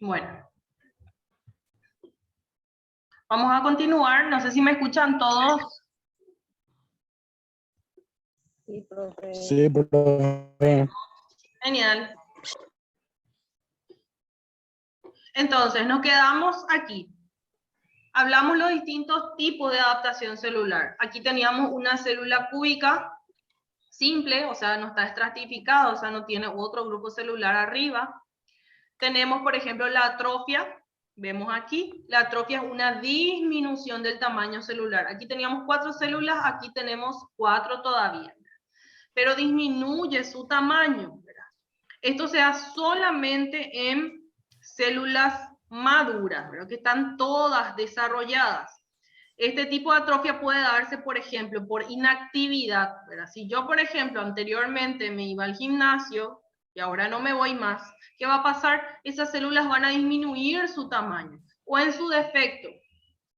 Bueno, vamos a continuar. No sé si me escuchan todos. Sí, profe. Sí, profe. Genial. Entonces, nos quedamos aquí. Hablamos los distintos tipos de adaptación celular. Aquí teníamos una célula cúbica simple, o sea, no está estratificada, o sea, no tiene otro grupo celular arriba. Tenemos, por ejemplo, la atrofia. Vemos aquí, la atrofia es una disminución del tamaño celular. Aquí teníamos 4 células, aquí tenemos 4 todavía. Pero disminuye su tamaño, ¿verdad? Esto se da solamente en células maduras, ¿verdad? Que están todas desarrolladas. Este tipo de atrofia puede darse, por ejemplo, por inactividad, ¿verdad? Si yo, por ejemplo, anteriormente me iba al gimnasio y ahora no me voy más, ¿qué va a pasar? Esas células van a disminuir su tamaño. O en su defecto,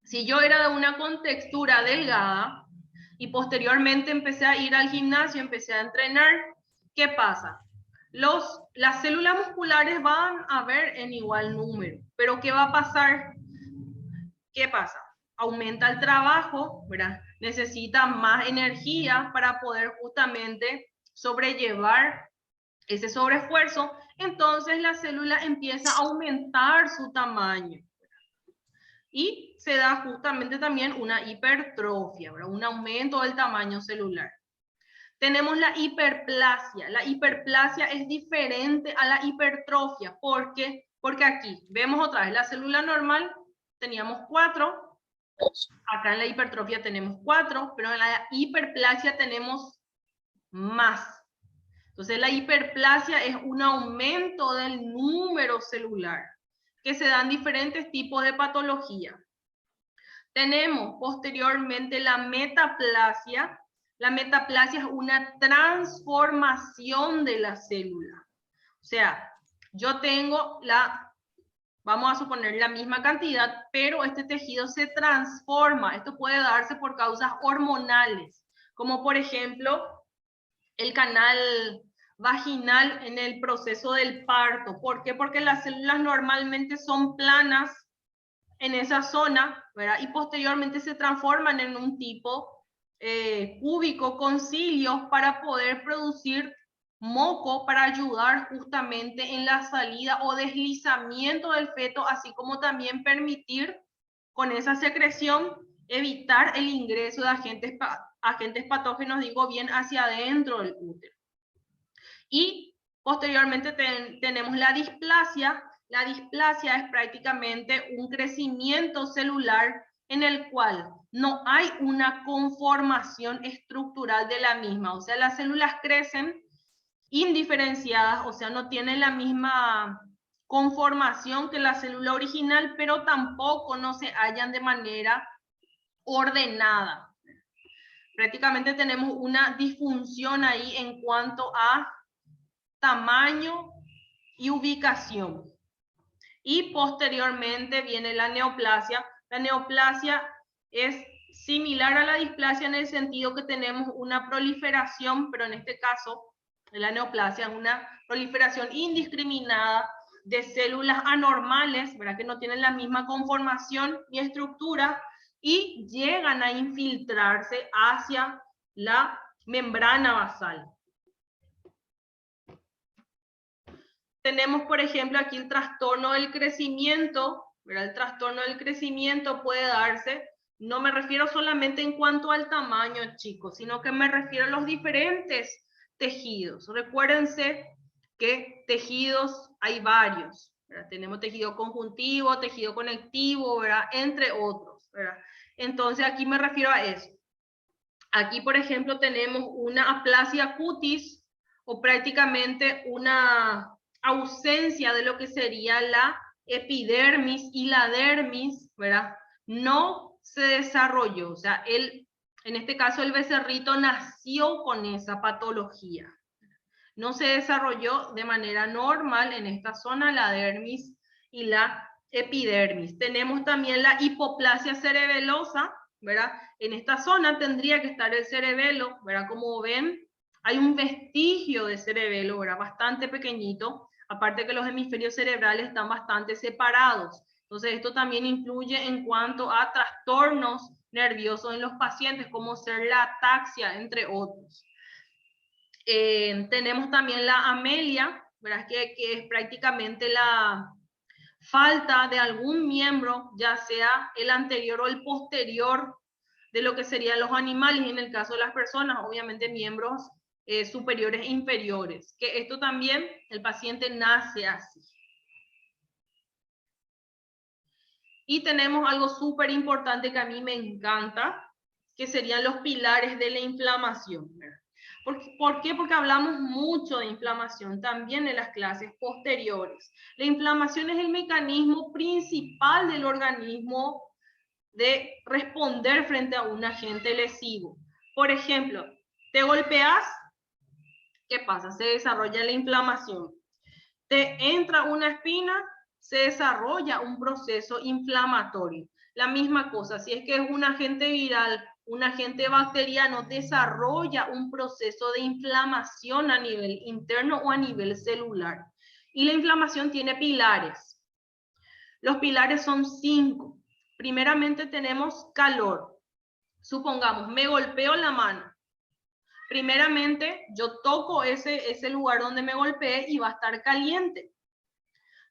si yo era de una contextura delgada y posteriormente empecé a ir al gimnasio, empecé a entrenar, ¿qué pasa? Las células musculares van a ver en igual número, pero ¿qué va a pasar? ¿Qué pasa? Aumenta el trabajo, ¿verdad? Necesita más energía para poder justamente sobrellevar ese sobreesfuerzo, entonces la célula empieza a aumentar su tamaño. Y se da justamente también una hipertrofia, ¿verdad? Un aumento del tamaño celular. Tenemos la hiperplasia. La hiperplasia es diferente a la hipertrofia. ¿Por qué? Porque aquí vemos otra vez la célula normal, teníamos 4. Acá en la hipertrofia tenemos 4, pero en la hiperplasia tenemos más. Entonces la hiperplasia es un aumento del número celular que se dan diferentes tipos de patología. Tenemos posteriormente la metaplasia. La metaplasia es una transformación de la célula. O sea, yo tengo vamos a suponer la misma cantidad, pero este tejido se transforma. Esto puede darse por causas hormonales, como por ejemplo el canal vaginal en el proceso del parto. ¿Por qué? Porque las células normalmente son planas en esa zona, ¿verdad? Y posteriormente se transforman en un tipo cúbico con cilios para poder producir moco para ayudar justamente en la salida o deslizamiento del feto, así como también permitir con esa secreción evitar el ingreso de agentes patógenos, digo bien, hacia adentro del útero. Y posteriormente tenemos la displasia. La displasia es prácticamente un crecimiento celular en el cual no hay una conformación estructural de la misma. O sea, las células crecen indiferenciadas, o sea, no tienen la misma conformación que la célula original, pero tampoco no se hallan de manera ordenada. Prácticamente tenemos una disfunción ahí en cuanto a tamaño y ubicación. Y posteriormente viene la neoplasia. La neoplasia es similar a la displasia en el sentido que tenemos una proliferación, pero en este caso la neoplasia es una proliferación indiscriminada de células anormales, ¿verdad? Que no tienen la misma conformación ni estructura y llegan a infiltrarse hacia la membrana basal. Tenemos, por ejemplo, aquí el trastorno del crecimiento, ¿verdad? El trastorno del crecimiento puede darse, no me refiero solamente en cuanto al tamaño, chicos, sino que me refiero a los diferentes tejidos. Recuérdense que tejidos hay varios, ¿verdad? Tenemos tejido conjuntivo, tejido conectivo, ¿verdad? Entre otros, ¿verdad? Entonces aquí me refiero a eso. Aquí, por ejemplo, tenemos una aplasia cutis o prácticamente una ausencia de lo que sería la epidermis y la dermis, ¿verdad? No se desarrolló, o sea, en este caso el becerrito nació con esa patología. No se desarrolló de manera normal en esta zona la dermis y la epidermis. Tenemos también la hipoplasia cerebelosa, ¿verdad? En esta zona tendría que estar el cerebelo, ¿verdad? Como ven, hay un vestigio de cerebelo, ¿verdad? Bastante pequeñito. Aparte que los hemisferios cerebrales están bastante separados. Entonces, esto también influye en cuanto a trastornos nerviosos en los pacientes, como ser la ataxia, entre otros. Tenemos también la amelia, ¿verdad? Que es prácticamente la falta de algún miembro, ya sea el anterior o el posterior de lo que serían los animales, y en el caso de las personas, obviamente miembros superiores e inferiores, que esto también el paciente nace así. Y tenemos algo súper importante que a mí me encanta, que serían los pilares de la inflamación. ¿Por qué? Porque hablamos mucho de inflamación también en las clases posteriores. La inflamación es el mecanismo principal del organismo de responder frente a un agente lesivo. Por ejemplo, te golpeas, ¿qué pasa? Se desarrolla la inflamación. Te entra una espina, se desarrolla un proceso inflamatorio. La misma cosa, si es que es un agente viral, un agente bacteriano, desarrolla un proceso de inflamación a nivel interno o a nivel celular. Y la inflamación tiene pilares. Los pilares son 5. Primeramente tenemos calor. Supongamos, me golpeo la mano. Primeramente, yo toco ese lugar donde me golpeé y va a estar caliente.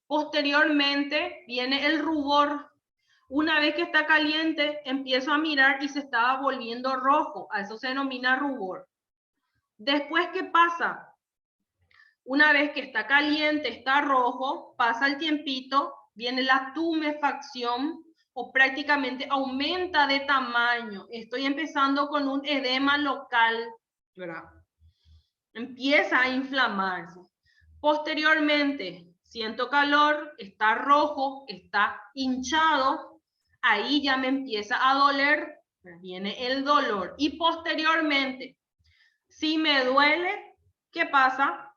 Posteriormente viene el rubor. Una vez que está caliente, empiezo a mirar y se estaba volviendo rojo. A eso se denomina rubor. Después, ¿qué pasa? Una vez que está caliente, está rojo, pasa el tiempito, viene la tumefacción o prácticamente aumenta de tamaño. Estoy empezando con un edema local, ¿verdad? Empieza a inflamarse. Posteriormente, siento calor, está rojo, está hinchado, ahí ya me empieza a doler, viene el dolor. Y posteriormente, si me duele, ¿qué pasa?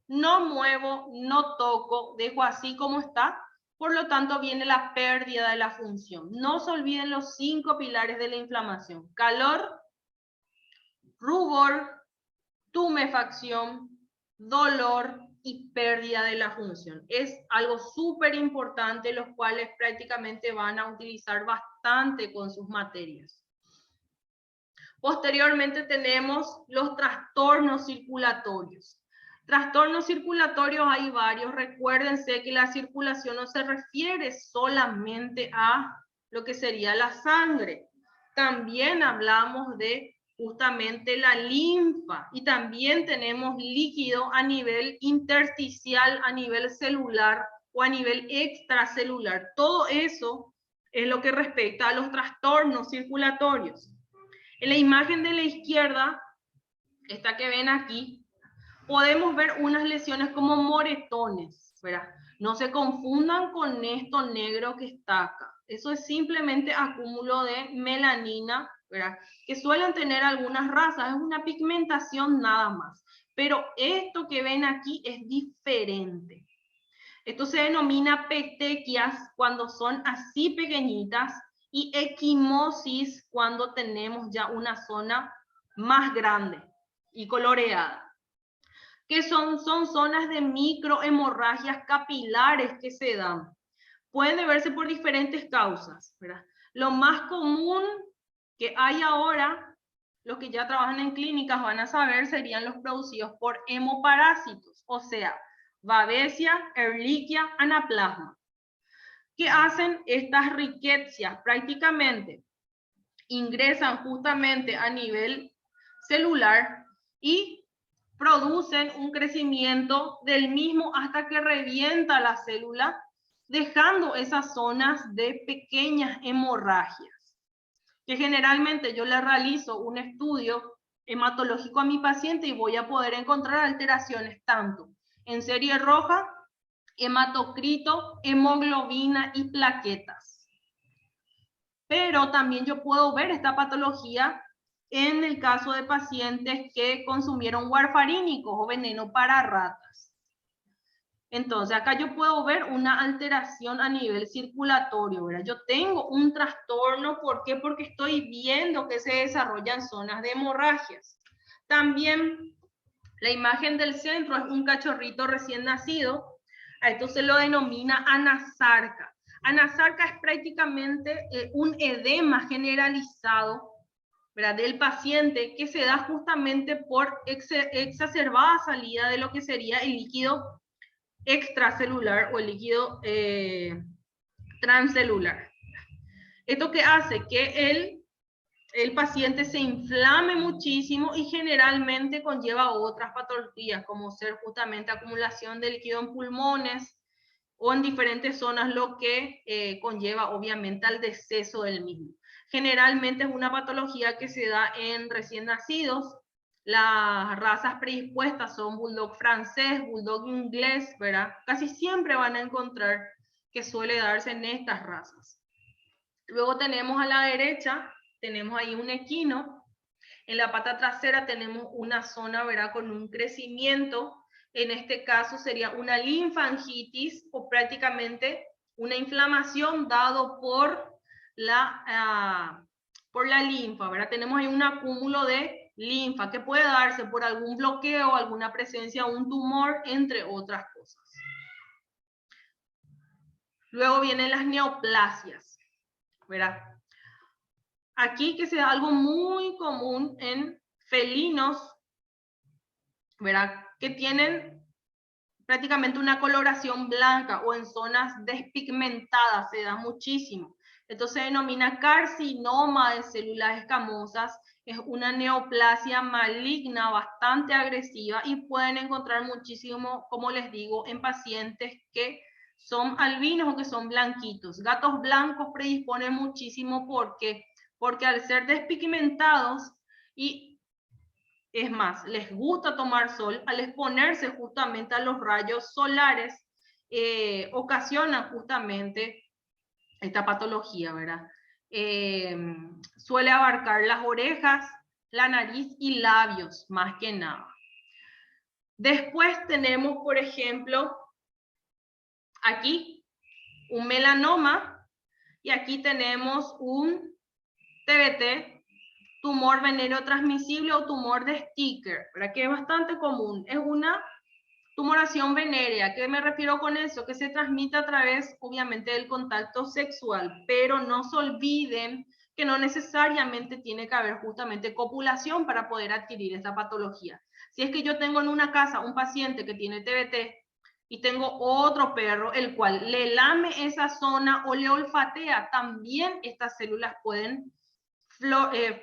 No muevo, no toco, dejo así como está, por lo tanto viene la pérdida de la función. No se olviden los 5 pilares de la inflamación: calor, rubor, tumefacción, dolor y pérdida de la función. Es algo súper importante, los cuales prácticamente van a utilizar bastante con sus materias. Posteriormente tenemos los trastornos circulatorios. Trastornos circulatorios hay varios. Recuérdense que la circulación no se refiere solamente a lo que sería la sangre. También hablamos de justamente la linfa, y también tenemos líquido a nivel intersticial, a nivel celular o a nivel extracelular. Todo eso es lo que respecta a los trastornos circulatorios. En la imagen de la izquierda, esta que ven aquí, podemos ver unas lesiones como moretones, ¿verdad? No se confundan con esto negro que está acá. Eso es simplemente acúmulo de melanina, ¿verdad? Que suelen tener algunas razas, es una pigmentación nada más. Pero esto que ven aquí es diferente. Esto se denomina petequias cuando son así pequeñitas, y equimosis cuando tenemos ya una zona más grande y coloreada. Que son zonas de microhemorragias capilares que se dan. Pueden verse por diferentes causas, ¿verdad? Lo más común que hay ahora, los que ya trabajan en clínicas van a saber, serían los producidos por hemoparásitos, o sea, Babesia, Ehrlichia, Anaplasma. ¿Qué hacen estas riquecias? Prácticamente ingresan justamente a nivel celular y producen un crecimiento del mismo hasta que revienta la célula, dejando esas zonas de pequeñas hemorragias, que generalmente yo le realizo un estudio hematológico a mi paciente y voy a poder encontrar alteraciones tanto en serie roja, hematocrito, hemoglobina y plaquetas. Pero también yo puedo ver esta patología en el caso de pacientes que consumieron warfarínicos o veneno para ratas. Entonces, acá yo puedo ver una alteración a nivel circulatorio, ¿verdad? Yo tengo un trastorno, ¿por qué? Porque estoy viendo que se desarrollan zonas de hemorragias. También La imagen del centro es un cachorrito recién nacido. A esto se lo denomina anasarca. Anasarca es prácticamente un edema generalizado, ¿verdad?, del paciente, que se da justamente por exacerbada salida de lo que sería el líquido extracelular o el líquido transcelular. Esto que hace que el paciente se inflame muchísimo y generalmente conlleva otras patologías, como ser justamente acumulación de líquido en pulmones o en diferentes zonas, lo que conlleva obviamente al deceso del mismo. Generalmente es una patología que se da en recién nacidos. Las razas predispuestas son bulldog francés, bulldog inglés, ¿verdad? Casi siempre van a encontrar que suele darse en estas razas. Luego tenemos a la derecha, tenemos ahí un equino. En la pata trasera tenemos una zona, ¿verdad?, con un crecimiento. En este caso sería una linfangitis o prácticamente una inflamación dado por la linfa, ¿verdad? Tenemos ahí un acúmulo de linfa que puede darse por algún bloqueo, alguna presencia, un tumor, entre otras cosas. Luego vienen las neoplasias, ¿verdad? Aquí que se da algo muy común en felinos, ¿verdad?, que tienen prácticamente una coloración blanca o en zonas despigmentadas, se da muchísimo. Esto se denomina carcinoma de células escamosas, es una neoplasia maligna bastante agresiva y pueden encontrar muchísimo, como les digo, en pacientes que son albinos o que son blanquitos. Gatos blancos predisponen muchísimo porque al ser despigmentados y es más, les gusta tomar sol, al exponerse justamente a los rayos solares, ocasionan justamente esta patología, ¿verdad? Suele abarcar las orejas, la nariz y labios, más que nada. Después tenemos, por ejemplo, aquí un melanoma y aquí tenemos un TBT, tumor venéreo transmisible o tumor de Sticker, ¿verdad?, que es bastante común. Es una tumoración venérea. ¿Qué me refiero con eso? Que se transmite a través, obviamente, del contacto sexual, pero no se olviden que no necesariamente tiene que haber justamente copulación para poder adquirir esta patología. Si es que yo tengo en una casa un paciente que tiene TBT y tengo otro perro, el cual le lame esa zona o le olfatea, también estas células pueden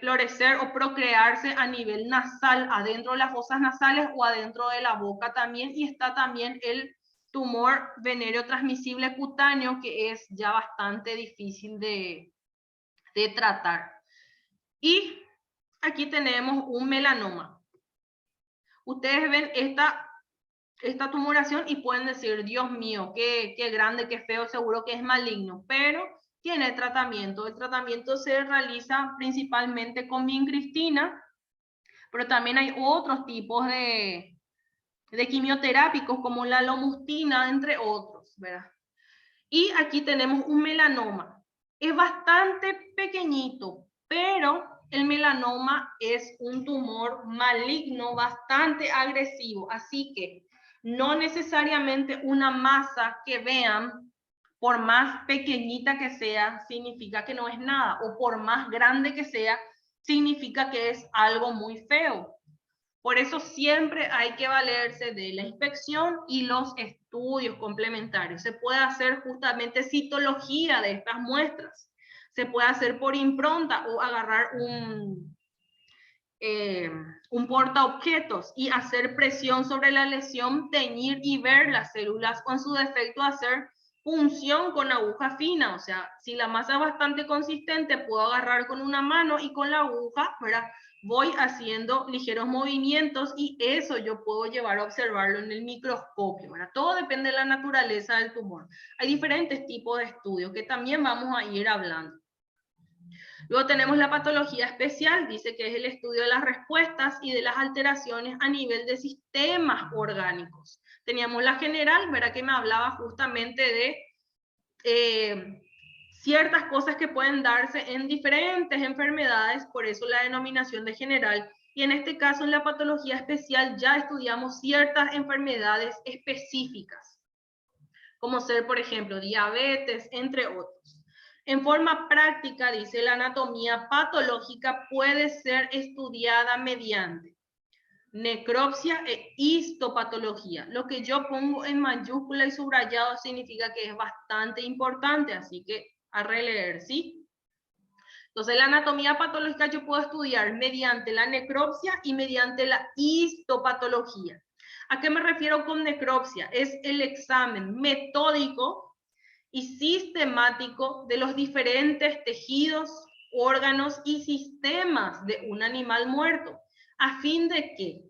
florecer o procrearse a nivel nasal, adentro de las fosas nasales o adentro de la boca también, y está también el tumor venéreo transmisible cutáneo, que es ya bastante difícil de tratar. Y aquí tenemos un melanoma. Ustedes ven esta tumoración y pueden decir, Dios mío, qué grande, qué feo, seguro que es maligno, pero tiene tratamiento. El tratamiento se realiza principalmente con vincristina, pero también hay otros tipos de quimioterápicos como la lomustina, entre otros, ¿verdad? Y aquí tenemos un melanoma. Es bastante pequeñito, pero el melanoma es un tumor maligno bastante agresivo, así que no necesariamente una masa que vean, por más pequeñita que sea, significa que no es nada, o por más grande que sea, significa que es algo muy feo. Por eso siempre hay que valerse de la inspección y los estudios complementarios. Se puede hacer justamente citología de estas muestras. Se puede hacer por impronta o agarrar un portaobjetos y hacer presión sobre la lesión, teñir y ver las células, o en su defecto hacer punción con aguja fina. O sea, si la masa es bastante consistente, puedo agarrar con una mano y con la aguja, ¿verdad?, voy haciendo ligeros movimientos y eso yo puedo llevar a observarlo en el microscopio, ¿verdad? Todo depende de la naturaleza del tumor. Hay diferentes tipos de estudios que también vamos a ir hablando. Luego tenemos la patología especial, dice que es el estudio de las respuestas y de las alteraciones a nivel de sistemas orgánicos. Teníamos la general, ¿verdad?, que me hablaba justamente de ciertas cosas que pueden darse en diferentes enfermedades, por eso la denominación de general. Y en este caso, en la patología especial, ya estudiamos ciertas enfermedades específicas, como ser, por ejemplo, diabetes, entre otros. En forma práctica, dice, la anatomía patológica puede ser estudiada mediante necropsia e histopatología. Lo que yo pongo en mayúscula y subrayado significa que es bastante importante, así que a releer, ¿sí? Entonces, la anatomía patológica yo puedo estudiar mediante la necropsia y mediante la histopatología. ¿A qué me refiero con necropsia? Es el examen metódico y sistemático de los diferentes tejidos, órganos y sistemas de un animal muerto, a fin de ¿qué?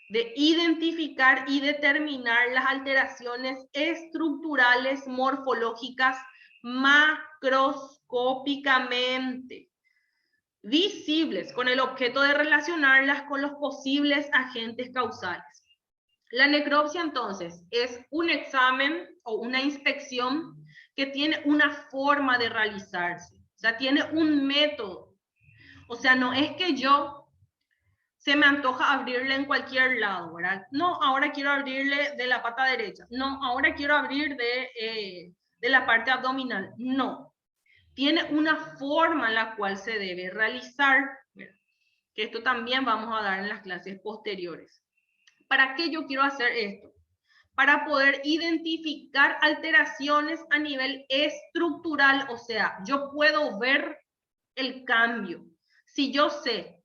De identificar y determinar las alteraciones estructurales morfológicas macroscópicamente visibles, con el objeto de relacionarlas con los posibles agentes causales. La necropsia, entonces, es un examen o una inspección que tiene una forma de realizarse, o sea, tiene un método. O sea, no es que yo se me antoja abrirle en cualquier lado, ¿verdad? No, ahora quiero abrirle de la pata derecha. No, ahora quiero abrir de la parte abdominal. No, tiene una forma en la cual se debe realizar, ¿verdad? Que esto también vamos a dar en las clases posteriores. ¿Para qué yo quiero hacer esto? Para poder identificar alteraciones a nivel estructural, o sea, yo puedo ver el cambio. Si yo sé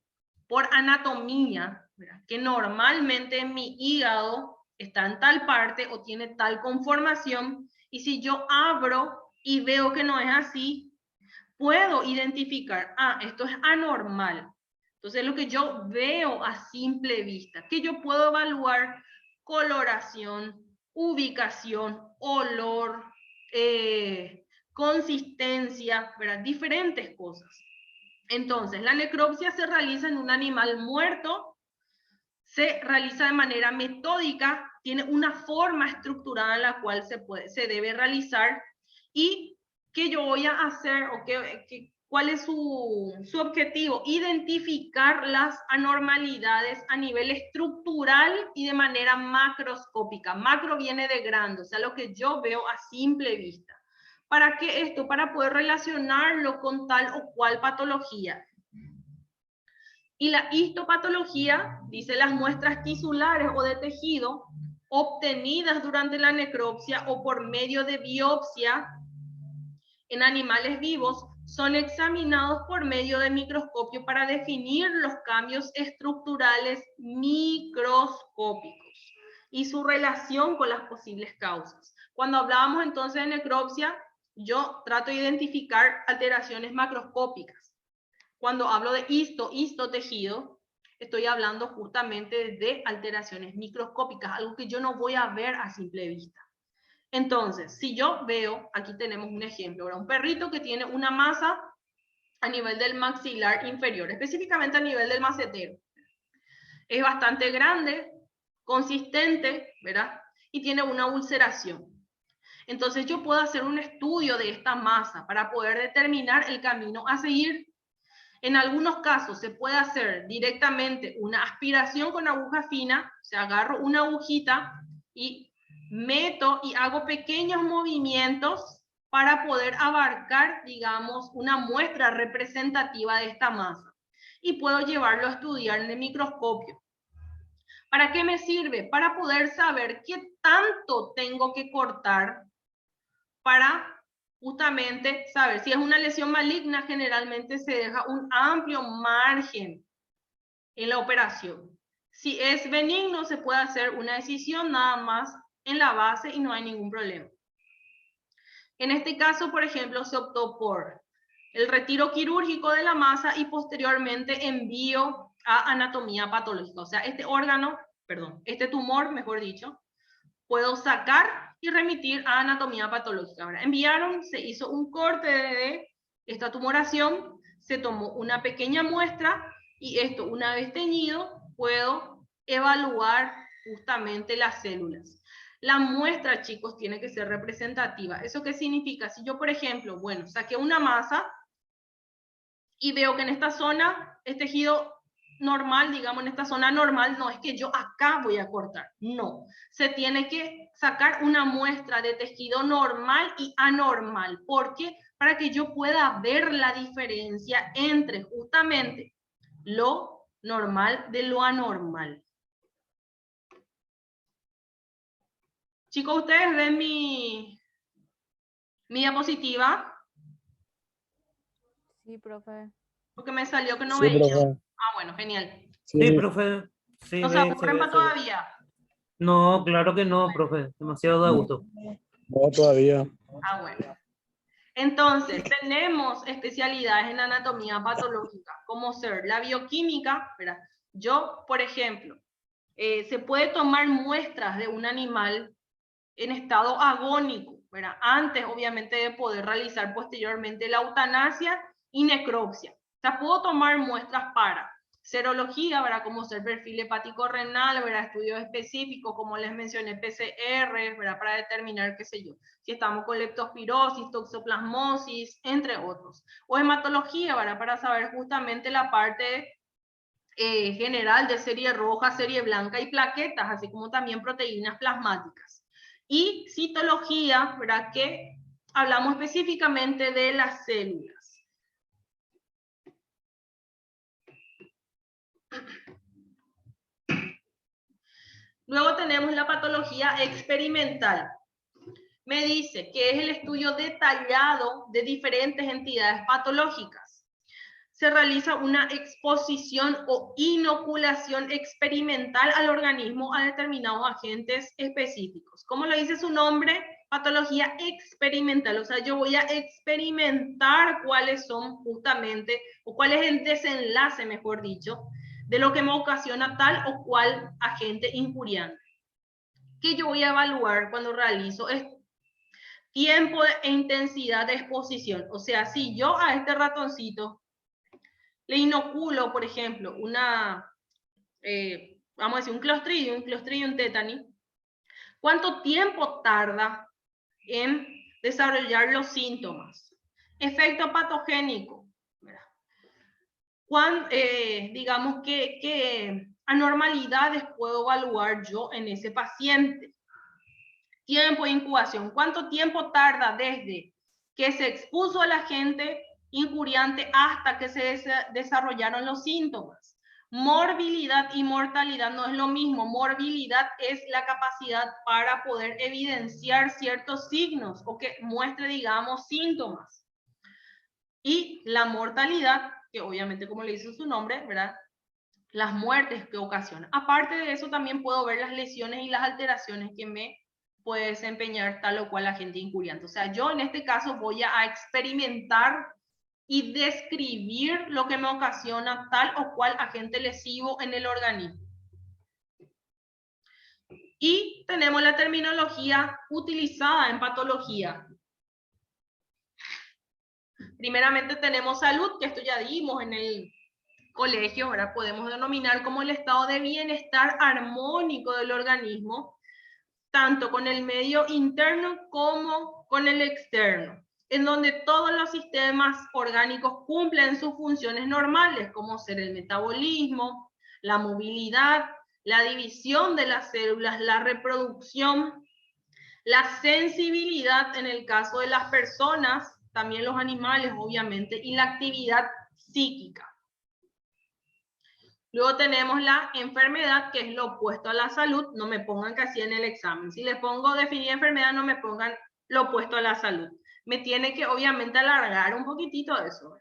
por anatomía, ¿verdad?, que normalmente en mi hígado está en tal parte o tiene tal conformación, y si yo abro y veo que no es así, puedo identificar, esto es anormal. Entonces, lo que yo veo a simple vista, que yo puedo evaluar coloración, ubicación, olor, consistencia, ¿verdad? Diferentes cosas. Entonces, la necropsia se realiza en un animal muerto, se realiza de manera metódica, tiene una forma estructurada en la cual se debe realizar, y ¿qué yo voy a hacer o cuál es su objetivo? Identificar las anormalidades a nivel estructural y de manera macroscópica. Macro viene de grande, o sea, lo que yo veo a simple vista. ¿Para qué esto? Para poder relacionarlo con tal o cual patología. Y la histopatología, dice, las muestras tisulares o de tejido obtenidas durante la necropsia o por medio de biopsia en animales vivos son examinados por medio de microscopio para definir los cambios estructurales microscópicos y su relación con las posibles causas. Cuando hablábamos entonces de necropsia, yo trato de identificar alteraciones macroscópicas. Cuando hablo de histotejido, estoy hablando justamente de alteraciones microscópicas, algo que yo no voy a ver a simple vista. Entonces, si yo veo, aquí tenemos un ejemplo, ¿verdad? Un perrito que tiene una masa a nivel del maxilar inferior, específicamente a nivel del macetero. Es bastante grande, consistente, ¿verdad? Y tiene una ulceración. Entonces yo puedo hacer un estudio de esta masa para poder determinar el camino a seguir. En algunos casos se puede hacer directamente una aspiración con aguja fina, o sea, agarro una agujita y meto y hago pequeños movimientos para poder abarcar, digamos, una muestra representativa de esta masa. Y puedo llevarlo a estudiar en el microscopio. ¿Para qué me sirve? Para poder saber qué tanto tengo que cortar para justamente saber si es una lesión maligna. Generalmente se deja un amplio margen en la operación. Si es benigno, se puede hacer una decisión nada más en la base y no hay ningún problema. En este caso, por ejemplo, se optó por el retiro quirúrgico de la masa y posteriormente envío a anatomía patológica. O sea, este tumor, mejor dicho, puedo sacar y remitir a anatomía patológica. Ahora, enviaron, se hizo un corte de esta tumoración, se tomó una pequeña muestra y esto, una vez teñido, puedo evaluar justamente las células. La muestra, chicos, tiene que ser representativa. ¿Eso qué significa? Si yo, por ejemplo, saqué una masa y veo que en esta zona es tejido normal, digamos, en esta zona normal, no es que yo acá voy a cortar, no. Se tiene que sacar una muestra de tejido normal y anormal. ¿Por qué? Para que yo pueda ver la diferencia entre justamente lo normal de lo anormal. Chicos, ¿ustedes ven mi diapositiva? Sí, profe. Porque me salió que no Sí, veía. profe. Ah, bueno, genial. Sí, Sí, profe. Sí, ¿No se ve, se aburren ve, para se ve. todavía? No, claro que no, profe. Demasiado de gusto. no todavía. Ah, bueno. Entonces, tenemos especialidades en anatomía patológica, como ser la bioquímica, ¿verdad? Yo, por ejemplo, se puede tomar muestras de un animal en estado agónico, ¿verdad? Antes, obviamente, de poder realizar posteriormente la eutanasia y necropsia. O sea, puedo tomar muestras para serología, ¿verdad? Como ser perfil hepático renal, ¿verdad? Estudios específicos, como les mencioné, PCR, ¿verdad? Para determinar, qué sé yo, si estamos con leptospirosis, toxoplasmosis, entre otros. O hematología, ¿verdad? Para saber justamente la parte general de serie roja, serie blanca y plaquetas, así como también proteínas plasmáticas. Y citología, ¿verdad? Que hablamos específicamente de las células. Luego tenemos la patología experimental. Me dice que es el estudio detallado de diferentes entidades patológicas. Se realiza una exposición o inoculación experimental al organismo a determinados agentes específicos. ¿Cómo lo dice su nombre? Patología experimental. O sea, yo voy a experimentar cuáles son justamente, o cuál es el desenlace, mejor dicho, de lo que me ocasiona tal o cual agente injuriante. ¿Qué yo voy a evaluar cuando realizo esto? Tiempo e intensidad de exposición. O sea, si yo a este ratoncito le inoculo, por ejemplo, vamos a decir, un Clostridium tetani, ¿cuánto tiempo tarda en desarrollar los síntomas? Efecto patogénico. Digamos que anormalidades puedo evaluar yo en ese paciente. Tiempo de incubación. ¿Cuánto tiempo tarda desde que se expuso al agente injuriante hasta que se desarrollaron los síntomas? Morbilidad y mortalidad no es lo mismo. Morbilidad es la capacidad para poder evidenciar ciertos signos o que muestre, digamos, síntomas. Y la mortalidad, que obviamente, como le dice su nombre, ¿verdad? Las muertes que ocasiona. Aparte de eso, también puedo ver las lesiones y las alteraciones que me puede desempeñar tal o cual agente injuriante. O sea, yo en este caso voy a experimentar y describir lo que me ocasiona tal o cual agente lesivo en el organismo. Y tenemos la terminología utilizada en patología. Primeramente tenemos salud, que esto ya dimos en el colegio, ahora podemos denominar como el estado de bienestar armónico del organismo, tanto con el medio interno como con el externo, en donde todos los sistemas orgánicos cumplen sus funciones normales, como ser el metabolismo, la movilidad, la división de las células, la reproducción, la sensibilidad en el caso de las personas, también los animales, obviamente, y la actividad psíquica. Luego tenemos la enfermedad, que es lo opuesto a la salud. No me pongan casi en el examen. Si les pongo definir enfermedad, no me pongan lo opuesto a la salud. Me tiene que, obviamente, alargar un poquitito eso.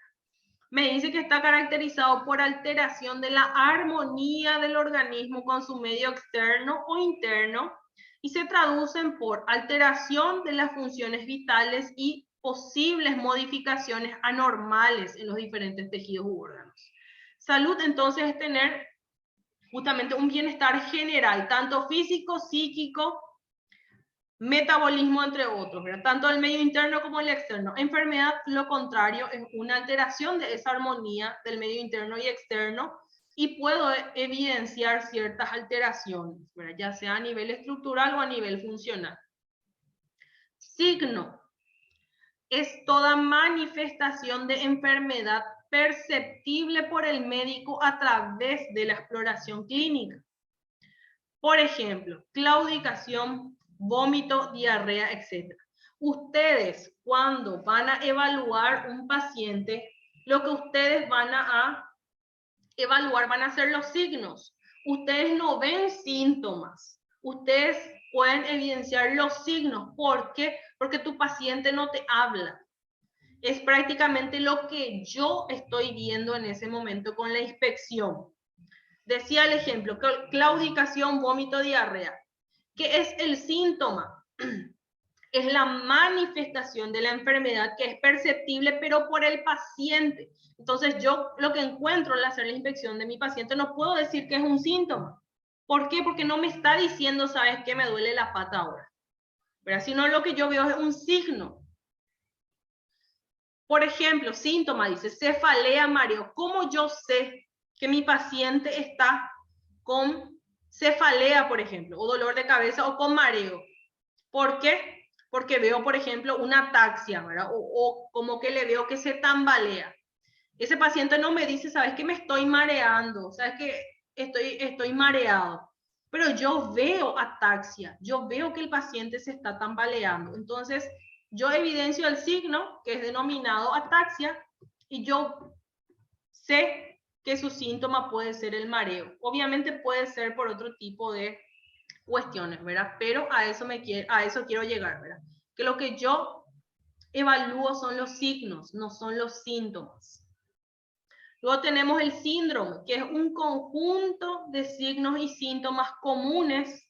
Me dice que está caracterizado por alteración de la armonía del organismo con su medio externo o interno y se traducen por alteración de las funciones vitales y posibles modificaciones anormales en los diferentes tejidos u órganos. Salud, entonces, es tener justamente un bienestar general, tanto físico, psíquico, metabolismo, entre otros, ¿verdad? Tanto el medio interno como el externo. Enfermedad, lo contrario, es una alteración de esa armonía del medio interno y externo y puedo evidenciar ciertas alteraciones, ¿verdad? Ya sea a nivel estructural o a nivel funcional. Signo es toda manifestación de enfermedad perceptible por el médico a través de la exploración clínica. Por ejemplo, claudicación, vómito, diarrea, etc. Ustedes, cuando van a evaluar un paciente, lo que ustedes van a evaluar van a ser los signos. Ustedes no ven síntomas. Ustedes pueden evidenciar los signos. ¿Por qué? Porque tu paciente no te habla. Es prácticamente lo que yo estoy viendo en ese momento con la inspección. Decía el ejemplo, claudicación, vómito, diarrea. ¿Qué es el síntoma? Es la manifestación de la enfermedad que es perceptible, pero por el paciente. Entonces, yo lo que encuentro al hacer la inspección de mi paciente no puedo decir que es un síntoma. ¿Por qué? Porque no me está diciendo, ¿sabes qué? Me duele la pata ahora. Pero sino lo que yo veo es un signo. Por ejemplo, síntoma, dice, cefalea, mareo. ¿Cómo yo sé que mi paciente está con cefalea, por ejemplo, o dolor de cabeza o con mareo? ¿Por qué? Porque veo, por ejemplo, una ataxia, ¿verdad? O como que le veo que se tambalea. Ese paciente no me dice, ¿sabes qué? Me estoy mareando, ¿sabes qué? Estoy mareado. Pero yo veo ataxia, yo veo que el paciente se está tambaleando. Entonces, yo evidencio el signo, que es denominado ataxia, y yo sé que su síntoma puede ser el mareo. Obviamente puede ser por otro tipo de cuestiones, ¿verdad? Pero a eso quiero llegar, ¿verdad? Que lo que yo evalúo son los signos, no son los síntomas. Luego tenemos el síndrome, que es un conjunto de signos y síntomas comunes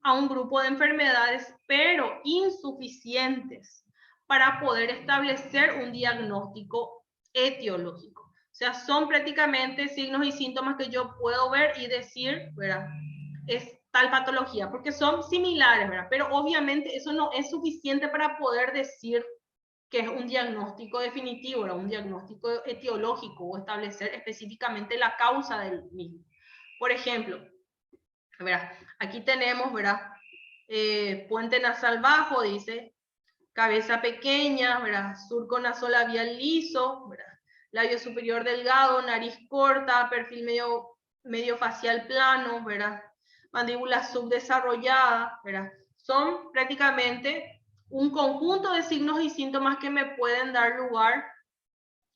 a un grupo de enfermedades, pero insuficientes para poder establecer un diagnóstico etiológico. O sea, son prácticamente signos y síntomas que yo puedo ver y decir, ¿verdad? Es tal patología, porque son similares, ¿verdad? Pero obviamente eso no es suficiente para poder decir que es un diagnóstico definitivo, ¿verdad? Un diagnóstico etiológico o establecer específicamente la causa del mismo. Por ejemplo, ¿verdad? Aquí tenemos, ¿verdad? Puente nasal bajo, dice, cabeza pequeña, ¿verdad? Surco nasolabial liso, ¿verdad? Labio superior delgado, nariz corta, perfil medio facial plano, ¿verdad? Mandíbula subdesarrollada, ¿verdad? Son prácticamente un conjunto de signos y síntomas que me pueden dar lugar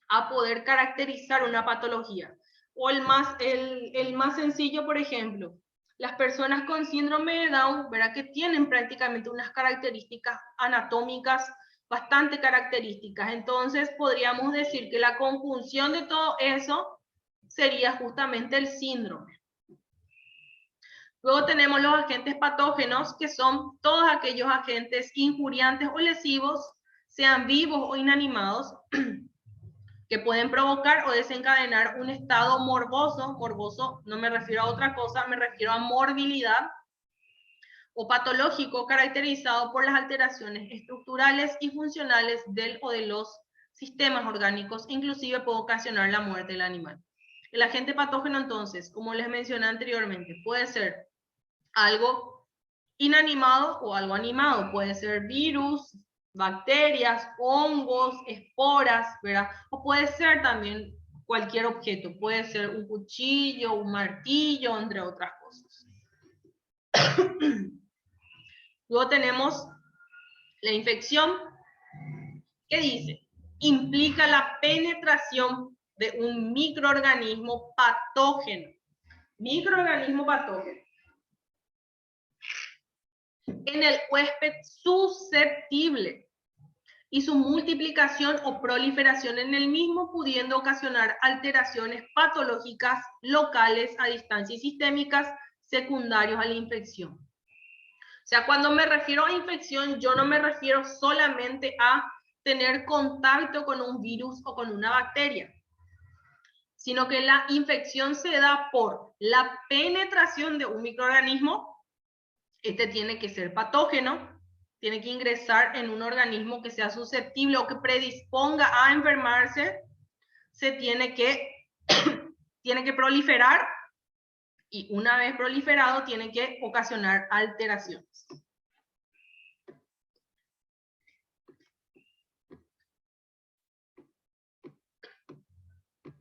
a poder caracterizar una patología. O el más sencillo, por ejemplo, las personas con síndrome de Down, ¿verdad? Que tienen prácticamente unas características anatómicas bastante características. Entonces, podríamos decir que la conjunción de todo eso sería justamente el síndrome. Luego tenemos los agentes patógenos, que son todos aquellos agentes injuriantes o lesivos, sean vivos o inanimados, que pueden provocar o desencadenar un estado morboso. Morboso no me refiero a otra cosa, me refiero a morbilidad, o patológico caracterizado por las alteraciones estructurales y funcionales del o de los sistemas orgánicos, inclusive puede ocasionar la muerte del animal. El agente patógeno, entonces, como les mencioné anteriormente, puede ser algo inanimado o algo animado. Puede ser virus, bacterias, hongos, esporas, ¿verdad? O puede ser también cualquier objeto. Puede ser un cuchillo, un martillo, entre otras cosas. Luego tenemos la infección, que dice, implica la penetración de un microorganismo patógeno. Microorganismo patógeno en el huésped susceptible y su multiplicación o proliferación en el mismo, pudiendo ocasionar alteraciones patológicas locales a distancia y sistémicas secundarios a la infección. O sea, cuando me refiero a infección, yo no me refiero solamente a tener contacto con un virus o con una bacteria, sino que la infección se da por la penetración de un microorganismo. Este tiene que ser patógeno, tiene que ingresar en un organismo que sea susceptible o que predisponga a enfermarse, se tiene que proliferar, y una vez proliferado tiene que ocasionar alteraciones.